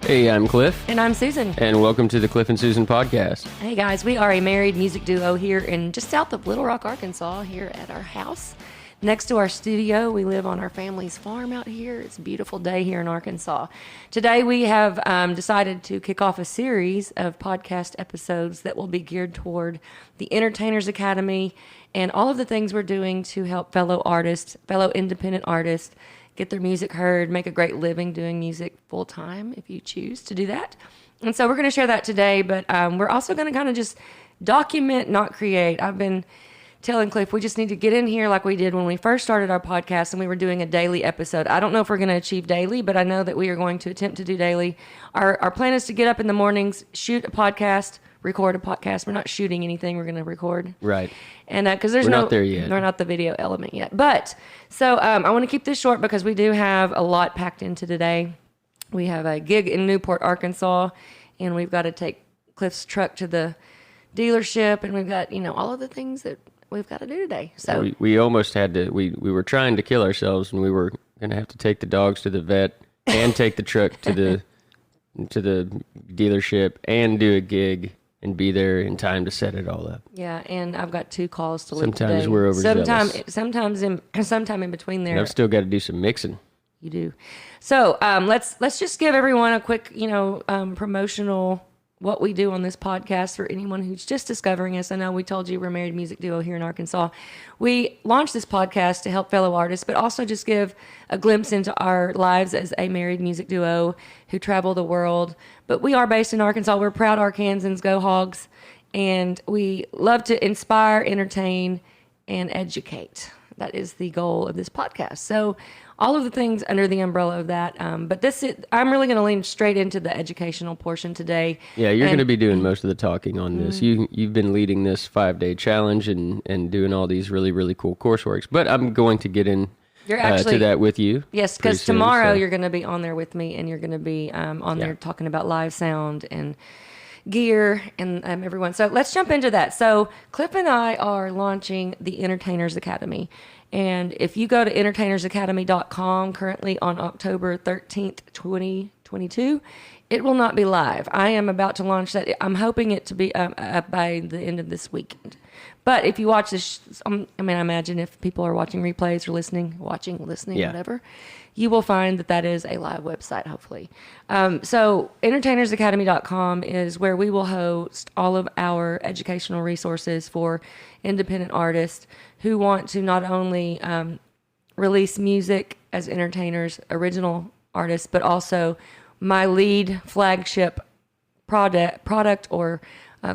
Hey, I'm Cliff. And I'm Susan. And welcome to the Cliff and Susan podcast. Hey guys, we are a married music duo here in just south of Little Rock, Arkansas, here at our house. Next to our studio, we live on our family's farm out here. It's a beautiful day here in Arkansas. Today we have decided to kick off a series of podcast episodes that will be geared toward the Entertainers Academy and all of the things we're doing to help fellow artists, fellow independent artists, get their music heard, make a great living doing music full time if you choose to do that. And so we're going to share that today, but we're also going to kind of just document, not create. I've been telling Cliff we just need to get in here like we did when we first started our podcast and we were doing a daily episode. I don't know if we're going to achieve daily, but I know that we are going to attempt to do daily. Our plan is to get up in the mornings, shoot a podcast, record a podcast. We're not shooting anything. We're going to record. Right. And because we're not there yet. We're not the video element yet. But so I want to keep this short because we do have a lot packed into today. We have a gig in Newport, Arkansas, and we've got to take Cliff's truck to the dealership, and we've got, all of the things that we've got to do today. So we almost had to, we were trying to kill ourselves, and we were going to have to take the dogs to the vet and take the truck to the dealership and do a gig and be there in time to set it all up. Yeah, and I've got 2 calls to leave today. Sometimes we're overzealous. Sometime in between there. And I've still got to do some mixing. You do. So let's just give everyone a quick, promotional what we do on this podcast for anyone who's just discovering us. I know we told you we're a married music duo here in Arkansas. We launched this podcast to help fellow artists, but also just give a glimpse into our lives as a married music duo who travel the world. But we are based in Arkansas. We're proud Arkansans, go Hogs, and we love to inspire, entertain, and educate. That is the goal of this podcast. So all of the things under the umbrella of that. But I'm really going to lean straight into the educational portion today. Yeah, you're going to be doing most of the talking on this. You've been leading this 5-day challenge and doing all these really, really cool courseworks. But I'm going to get in to that with you. Yes, because tomorrow you're going to be on there with me, and you're going to be on there talking about live sound and gear and everyone. So let's jump into that. So Cliff and I are launching the Entertainers Academy. And if you go to entertainersacademy.com currently on October 13th, 2022, it will not be live. I am about to launch that. I'm hoping it to be up by the end of this weekend. But if you watch this, I imagine if people are watching replays or listening, whatever, you will find that is a live website, hopefully. So entertainersacademy.com is where we will host all of our educational resources for independent artists who want to not only release music as entertainers, original artists, but also my lead flagship product or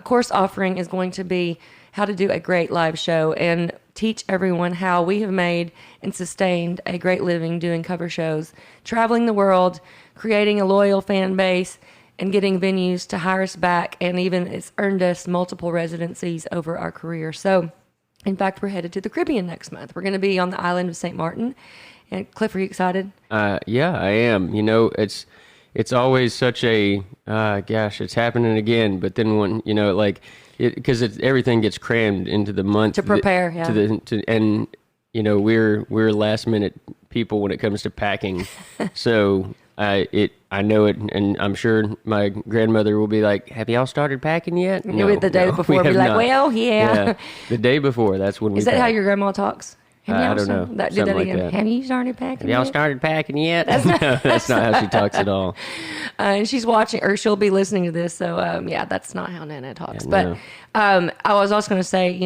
course offering is going to be how to do a great live show and teach everyone how we have made and sustained a great living doing cover shows, traveling the world, creating a loyal fan base, and getting venues to hire us back, and even it's earned us multiple residencies over our career. So, in fact, we're headed to the Caribbean next month. We're going to be on the island of St. Martin. And Cliff, are you excited? Yeah, I am. It's always such a, it's happening again. But then when, because everything gets crammed into the month. To prepare, we're last minute people when it comes to packing. So I know it, and I'm sure my grandmother will be like, "Have y'all started packing yet?" The day before, be like, not. Well, yeah. The day before, that's when we Is that pack. How your grandma talks? I don't know. Do that again. That. Have you started packing Have y'all started packing yet? That's not how she talks at all. And she's watching, or she'll be listening to this. So, that's not how Nana talks. Yeah, but I was also going to say,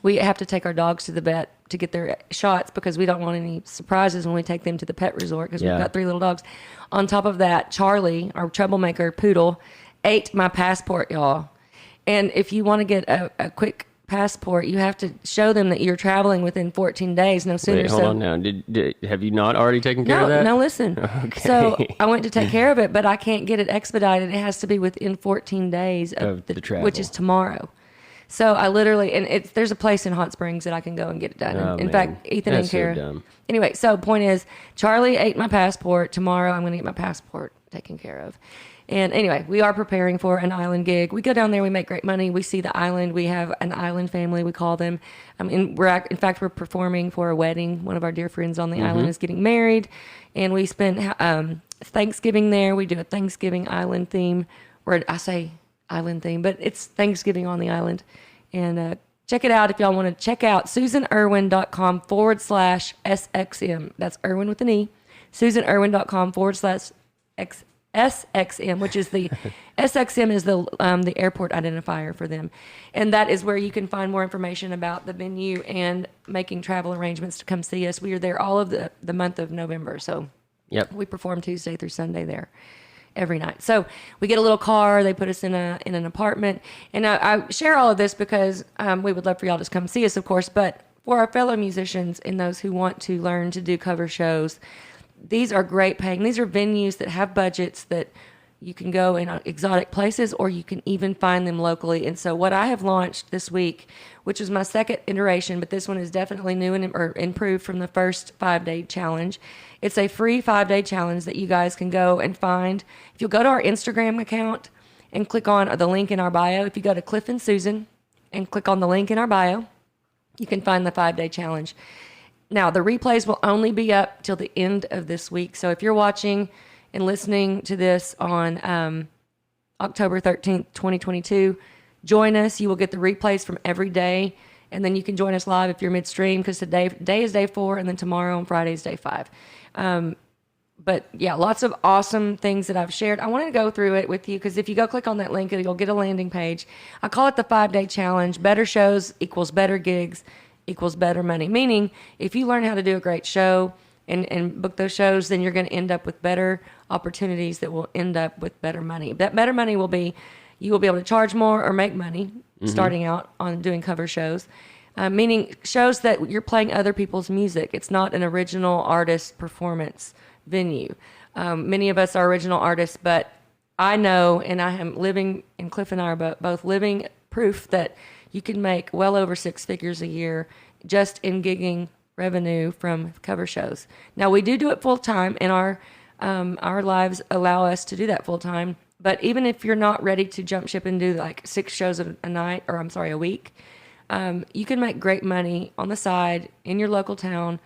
we have to take our dogs to the vet to get their shots because we don't want any surprises when we take them to the pet resort because we've got 3 little dogs. On top of that, Charlie, our troublemaker poodle, ate my passport, y'all. And if you want to get a quick passport, you have to show them that you're traveling within 14 days, no sooner. Wait, hold on now. Have you not already taken care of that? No, listen. Okay. So I went to take care of it, but I can't get it expedited. It has to be within 14 days of the travel, which is tomorrow. So I literally, and there's a place in Hot Springs that I can go and get it done. In fact, Ethan and Kara. So dumb. Anyway, so point is, Charlie ate my passport. Tomorrow I'm going to get my passport taken care of. And anyway, we are preparing for an island gig. We go down there, we make great money. We see the island. We have an island family, we call them. In fact, we're performing for a wedding. One of our dear friends on the island is getting married, and we spent Thanksgiving there. We do a Thanksgiving island theme, or I say island theme, but it's Thanksgiving on the island. And check it out if y'all want to check out susanerwin.com/SXM. That's Irwin with an E. susanerwin.com/SXM, which is the SXM is the airport identifier for them. And that is where you can find more information about the venue and making travel arrangements to come see us. We are there all of the month of November. So we perform Tuesday through Sunday there every night. So we get a little car. They put us in an apartment. And I share all of this because we would love for y'all to come see us, of course. But for our fellow musicians and those who want to learn to do cover shows, these are great paying. These are venues that have budgets that you can go in exotic places, or you can even find them locally. And so what I have launched this week, which is my second iteration, but this one is definitely new and or improved from the first 5-day challenge. It's a free 5-day challenge that you guys can go and find. If you'll go to our Instagram account and click on the link in our bio, if you go to Cliff and Susan and click on the link in our bio, you can find the 5-day challenge. Now, the replays will only be up till the end of this week. So if you're watching and listening to this on October 13th, 2022, join us. You will get the replays from every day, and then you can join us live if you're midstream, because today is day 4, and then tomorrow and Friday is day 5. But yeah, lots of awesome things that I've shared. I wanted to go through it with you because if you go click on that link, you'll get a landing page. I call it the 5-day challenge. Better shows equals better gigs equals better money. Meaning, if you learn how to do a great show and book those shows, then you're going to end up with better opportunities that will end up with better money. That better money will be, you will be able to charge more or make money starting out on doing cover shows. Meaning shows that you're playing other people's music. It's not an original artist performance venue. Many of us are original artists, but I know, and I am living, and Cliff and I are both living proof that you can make well over 6 figures a year just in gigging revenue from cover shows. Now, we do it full time, and our lives allow us to do that full time. But even if you're not ready to jump ship and do like 6 shows a week, you can make great money on the side in your local town,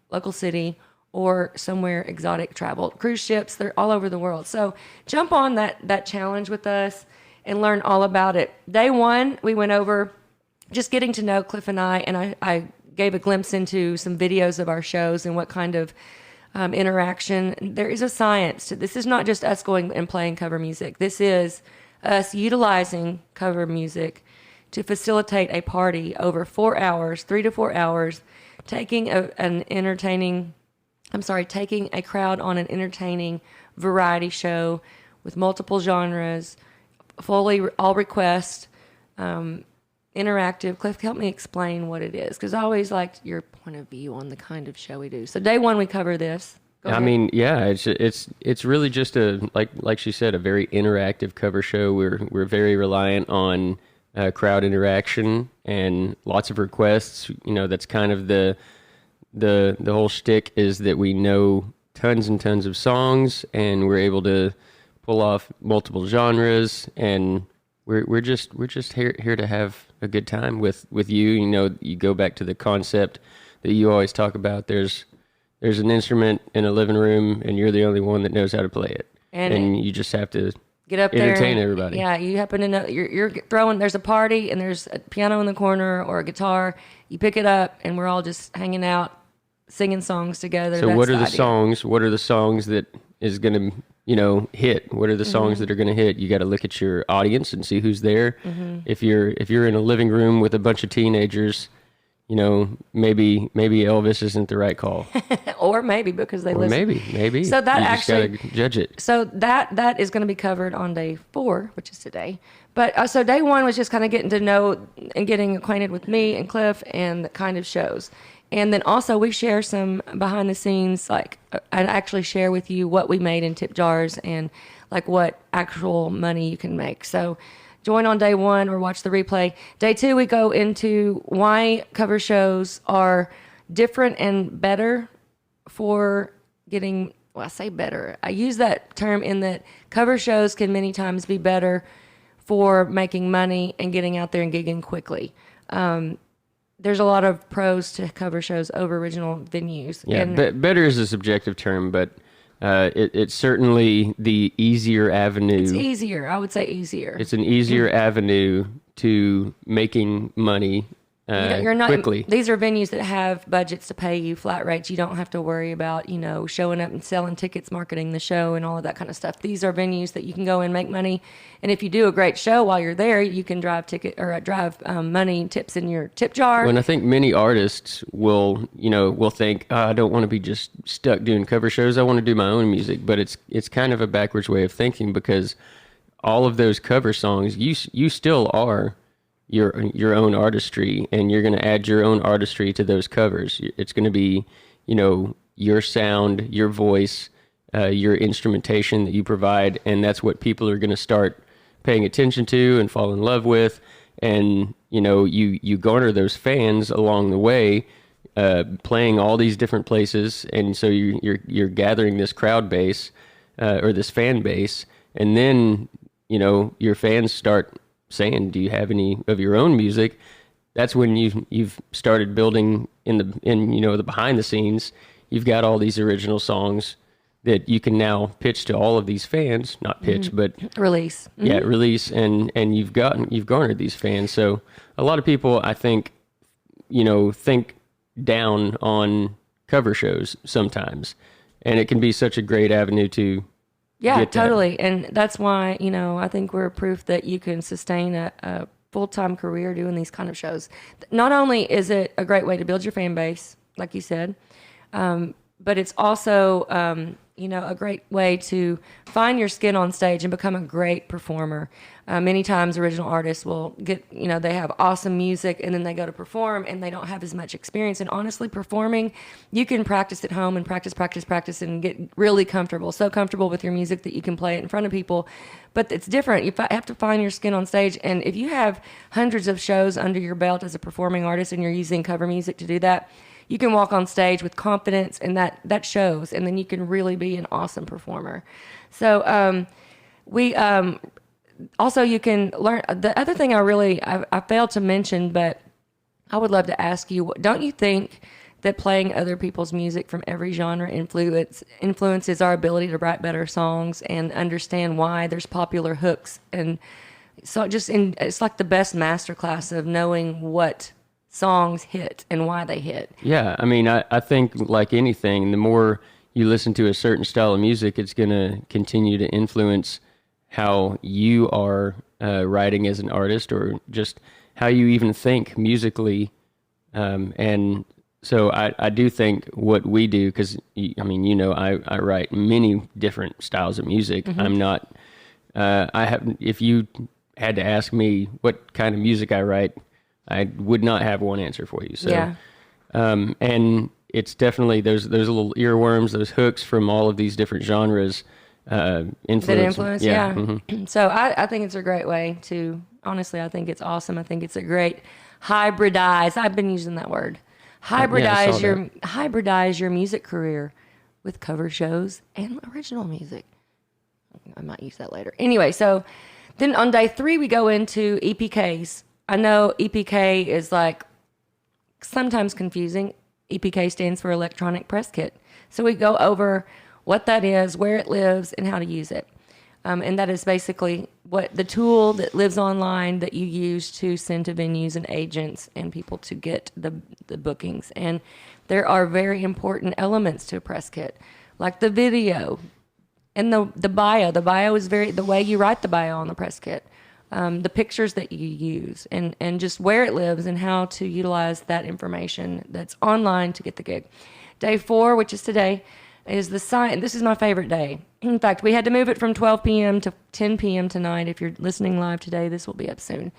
local city, or somewhere exotic travel. Cruise ships, they're all over the world. So jump on that challenge with us and learn all about it. Day 1, we went over just getting to know Cliff and I gave a glimpse into some videos of our shows and what kind of interaction. There is a science to this. Is not just us going and playing cover music. This is us utilizing cover music to facilitate a party over 4 hours, 3 to 4 hours, taking a crowd on an entertaining variety show with multiple genres, fully all request, interactive. Cliff, help me explain what it is, because I always liked your point of view on the kind of show we do. So day 1, we cover this. Go ahead. I mean, yeah, it's really just a like she said, a very interactive cover show. We're very reliant on crowd interaction and lots of requests. You know, that's kind of the whole shtick, is that we know tons and tons of songs, and we're able to pull off multiple genres, and we're just here to have a good time with you. You know, you go back to the concept that you always talk about. There's an instrument in a living room, and you're the only one that knows how to play it, and you just have to get up there, entertain everybody. Yeah, you happen to know you're throwing. There's a party, and there's a piano in the corner or a guitar. You pick it up, and we're all just hanging out, singing songs together. So what are the songs? What are the songs that is going to hit? What are the songs that are going to hit? You got to look at your audience and see who's there. If you're in a living room with a bunch of teenagers, maybe Elvis isn't the right call. Or maybe because they listen. Maybe. So that you actually just gotta judge it. So that is going to be covered on day 4, which is today. But so day 1 was just kind of getting to know and getting acquainted with me and Cliff and the kind of shows. And then also we share some behind the scenes, like I actually share with you what we made in tip jars and like what actual money you can make. So join on day 1 or watch the replay. Day 2, we go into why cover shows are different and better for getting well, I say better. I use that term in that cover shows can many times be better for making money and getting out there and gigging quickly. There's a lot of pros to cover shows over original venues. Yeah, better is a subjective term, but it's certainly the easier avenue. It's easier. I would say easier. It's an easier avenue to making money you're not, quickly. These are venues that have budgets to pay you flat rates. You don't have to worry about, showing up and selling tickets, marketing the show, and all of that kind of stuff. These are venues that you can go and make money. And if you do a great show while you're there, you can drive money tips in your tip jar. Well, and I think many artists will think, I don't want to be just stuck doing cover shows. I want to do my own music. But it's kind of a backwards way of thinking, because all of those cover songs, you still are your own artistry, and you're going to add your own artistry to those covers. It's going to be, your sound, your voice, your instrumentation that you provide, and that's what people are going to start paying attention to and fall in love with. And you garner those fans along the way, playing all these different places, and so you're gathering this crowd base or this fan base, and then your fans start saying, do you have any of your own music? That's when you've started building in the behind the scenes. You've got all these original songs that you can now pitch to all of these fans, not pitch, but release. Mm-hmm. Yeah, release, and you've garnered these fans. So a lot of people, I think, think down on cover shows sometimes, and it can be such a great avenue to. Yeah, totally. And that's why, I think we're proof that you can sustain a full-time career doing these kind of shows. Not only is it a great way to build your fan base, like you said, but it's also, a great way to find your skin on stage and become a great performer. Many times original artists will get, they have awesome music and then they go to perform and they don't have as much experience. And honestly, performing, you can practice at home and practice and get really comfortable, so comfortable with your music that you can play it in front of people. But it's different. You have to find your skin on stage. And if you have hundreds of shows under your belt as a performing artist and you're using cover music to do that, you can walk on stage with confidence, and that shows, and then you can really be an awesome performer. So also you can learn. The other thing I failed to mention, but I would love to ask you, don't you think that playing other people's music from every genre influences our ability to write better songs and understand why there's popular hooks? And so it's like the best masterclass of knowing what songs hit and why they hit. Yeah, I mean, I think like anything, the more you listen to a certain style of music, it's going to continue to influence how you are writing as an artist, or just how you even think musically. And so I do think what we do, because, I write many different styles of music. Mm-hmm. I'm not, if you had to ask me what kind of music I write, I would not have one answer for you. So, yeah. And it's definitely those little earworms, those hooks from all of these different genres influence. Yeah. Mm-hmm. So I think it's a great way to. Honestly, I think it's awesome. I think it's a great hybridize. I've been using that word. Hybridize your music career with cover shows and original music. I might use that later. Anyway, so then on day 3 we go into EPKs. I know EPK is like sometimes confusing. EPK stands for electronic press kit. So we go over what that is, where it lives, and how to use it. And that is basically what the tool that lives online that you use to send to venues and agents and people to get the bookings. And there are very important elements to a press kit, like the video and the bio. The bio is the way you write the bio on the press kit. The pictures that you use, and just where it lives and how to utilize that information that's online to get the gig. Day 4, which is today, is the science. This is my favorite day. In fact, we had to move it from 12 p.m. to 10 p.m. tonight. If you're listening live today, this will be up soon.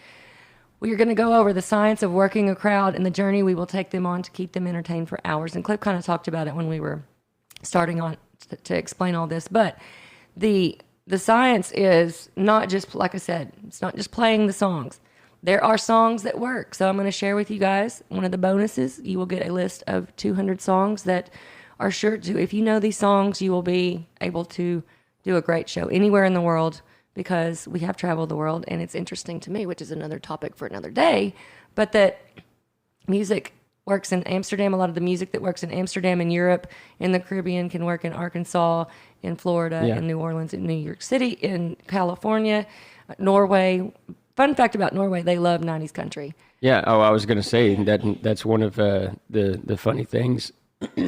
We are going to go over the science of working a crowd and the journey we will take them on to keep them entertained for hours. And Clip kind of talked about it when we were starting on to explain all this, but the science is not just, like I said, it's not just playing the songs. There are songs that work. So I'm going to share with you guys one of the bonuses. You will get a list of 200 songs that are sure to, if you know these songs, you will be able to do a great show anywhere in the world, because we have traveled the world, and it's interesting to me, which is another topic for another day, but that music works in Amsterdam. A lot of the music that works in Amsterdam and Europe, in the Caribbean, can work in Arkansas, in Florida, in New Orleans, in New York City, in California, Norway. Fun fact about Norway, they love 90s country. Yeah. Oh, I was going to say that's one of the funny things.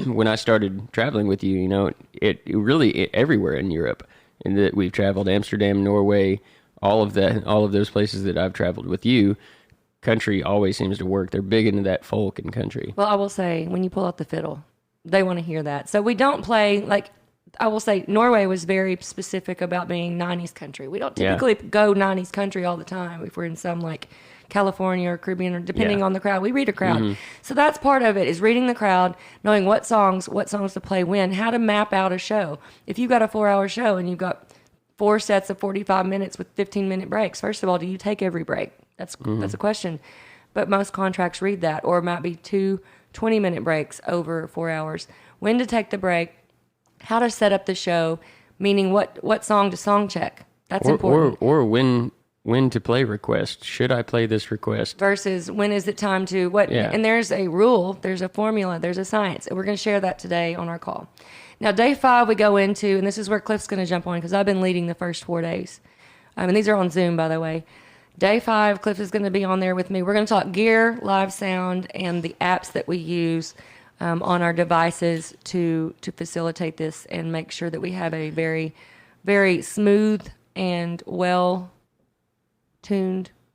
When I started traveling with you, it really everywhere in Europe, and that we've traveled Amsterdam, Norway, all of those places that I've traveled with you, country always seems to work. They're big into that folk and country. Well, I will say, when you pull out the fiddle, they want to hear that. So we don't play, like, I will say Norway was very specific about being 90s country. We don't typically go 90s country all the time. If we're in some like California or Caribbean, or depending on the crowd, we read a crowd. So that's part of it, is reading the crowd, knowing what songs to play when, how to map out a show. If you've got a 4-hour show and you've got 4 sets of 45 minutes with 15-minute breaks, first of all, do you take every break? That's a question. But most contracts read that, or it might be 2 20-minute breaks over 4 hours. When to take the break, how to set up the show, meaning what song to song check. That's important. Or when to play request. Should I play this request? Versus when is it time to what? Yeah. And there's a rule, there's a formula, there's a science, and we're going to share that today on our call. Now, day 5 we go into, and this is where Cliff's going to jump on, because I've been leading the first 4 days. And these are on Zoom, by the way. Day 5, Cliff is going to be on there with me. We're going to talk gear, live sound, and the apps that we use on our devices to facilitate this and make sure that we have a very, very smooth and well-tuned,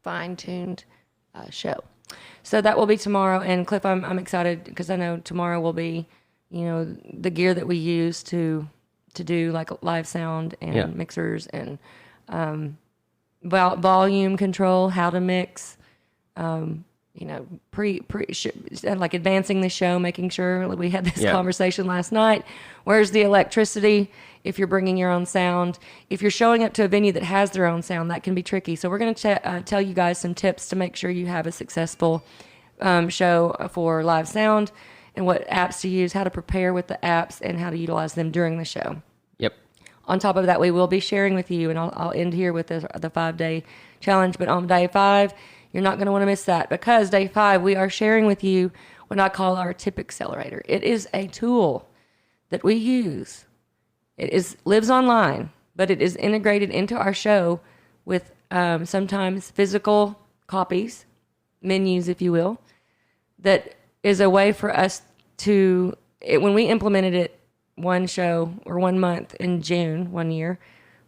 fine-tuned show. So that will be tomorrow. And Cliff, I'm excited, because I know tomorrow will be, the gear that we use to do like live sound and mixers and volume control, how to mix, like advancing the show, making sure, we had this conversation last night. Where's the electricity? If you're bringing your own sound, if you're showing up to a venue that has their own sound, that can be tricky. So we're going to tell you guys some tips to make sure you have a successful show for live sound, and what apps to use, how to prepare with the apps, and how to utilize them during the show. Yep. On top of that, we will be sharing with you, and I'll end here with the 5-day challenge. But on day 5, you're not going to want to miss that, because day 5, we are sharing with you what I call our tip accelerator. It is a tool that we use. It lives online, but it is integrated into our show with sometimes physical copies, menus, if you will, that is a way for us to, when we implemented it one show or 1 month in June, 1 year,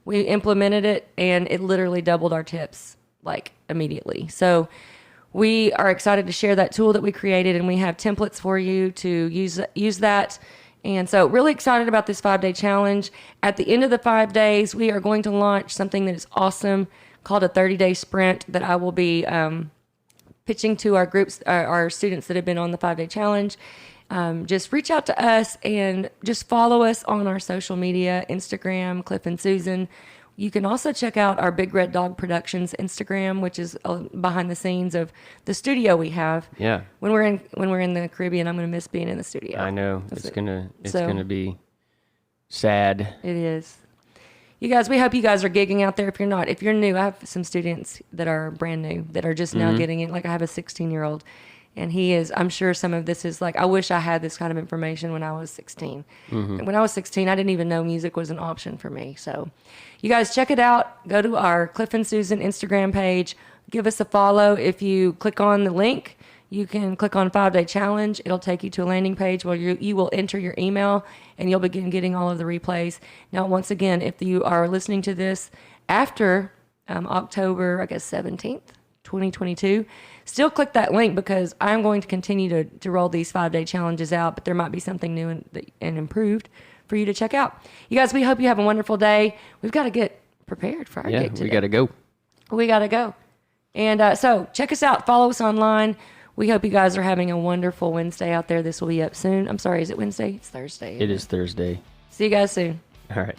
we implemented it and it literally doubled our tips like immediately. So we are excited to share that tool that we created, and we have templates for you to use that. And so really excited about this 5-day challenge. At the end of the 5 days, we are going to launch something that is awesome called a 30-day sprint that I will be pitching to our groups, our students that have been on the 5-day challenge. Just reach out to us and just follow us on our social media, Instagram, Cliff and Susan. You can also check out our Big Red Dog Productions Instagram, which is behind the scenes of the studio we have. Yeah. When we're in the Caribbean, I'm going to miss being in the studio. I know. It's gonna be sad. It is. You guys, we hope you guys are gigging out there. If you're not, if you're new, I have some students that are brand new that are just now getting it. Like I have a 16-year-old, and he is, I'm sure some of this is like, I wish I had this kind of information when I was 16. When I was 16, I didn't even know music was an option for me. So you guys check it out. Go to our Cliff and Susan Instagram page. Give us a follow. If you click on the link, you can click on 5-day challenge. It'll take you to a landing page where you will enter your email, and you'll begin getting all of the replays. Now, once again, if you are listening to this after October, 17th, 2022, still click that link, because I'm going to continue to roll these 5-day challenges out, but there might be something new and improved for you to check out. You guys, we hope you have a wonderful day. We've got to get prepared for our gig today. We got to go. We got to go. And so check us out. Follow us online. We hope you guys are having a wonderful Wednesday out there. This will be up soon. I'm sorry, is it Wednesday? It's Thursday. It is Thursday. See you guys soon. All right.